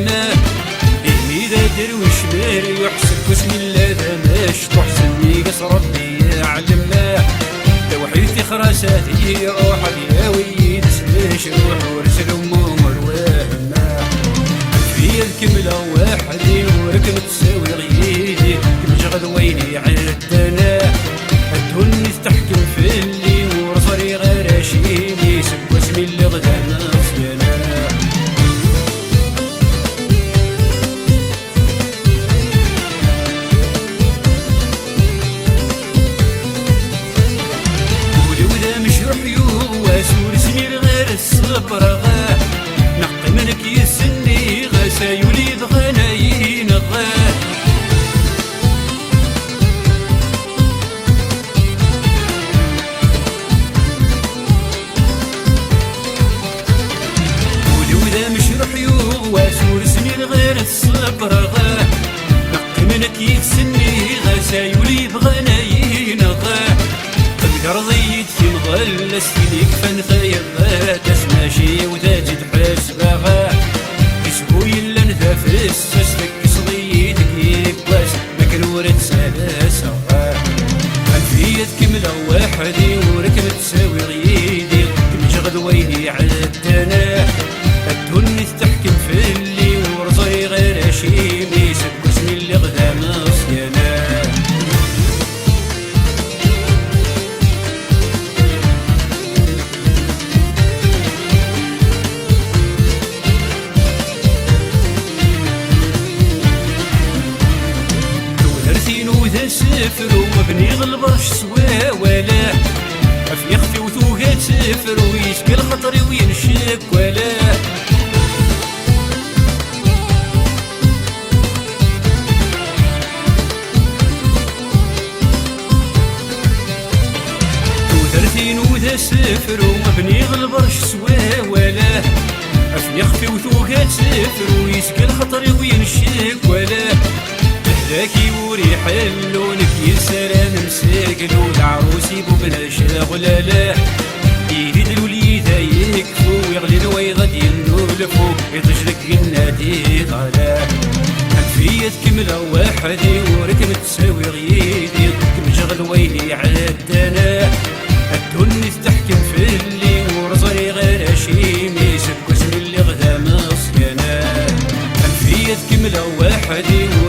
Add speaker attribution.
Speaker 1: ينا إذا درويش مير يحسب بسم الله ذا ماش تحسني قص ربي يعلمنا توحيدي خراساتي روح يا ويد سميش روح ورسل أمور وهنا في الكملة وحدي وركب تساوي غيدي كمجغد ويلي عدنا الدنيا تحكم في اللي ورصري غير رشيدي سب اسمي اللي غدا نصينا الصبر غاه نقي منك يسني غاسا يوليد غنايين غاه ولولا مشروح واسور سنين غير الصبر غاه نقي منك يسني غاسا يوليد غنايين غاه رضيت في مغلس فيك فنخير تسماشي وتاجد حسبها كسبوي الا نتفس فك صديتك يكواس مكرورة سلاسة الفيت كملة وحدي وركب تساوي غيدي كمجغد ويلي عدنا الدنيا تحكم في اللي ورزي غير شيمي سب اسمي اللي غدا مصينا سفر ومبني غالبرش سوا ولا في يخفي وثوقات سفر ويشكل خطري وينشك ولا وثلاثين وذا سفر ومبني غالبرش سوا ولا في يخفي وثوقات سفر ويشكل خطري وينشك ولا ذاكي وريح اللونك يسران مساقل والعروسي بوبنا شاغلة لا يهد الوليدة يكفو ويغلي الويضة ينولفو يطجلك النادي غلا الفية كملة وحدي وركم تساوي غيدي كمجغل ويلي عدنا الدنيا تحكم في اللي ورزي غير شيمي سب اسمي اللي غدا مصينا الفية كملة وحدي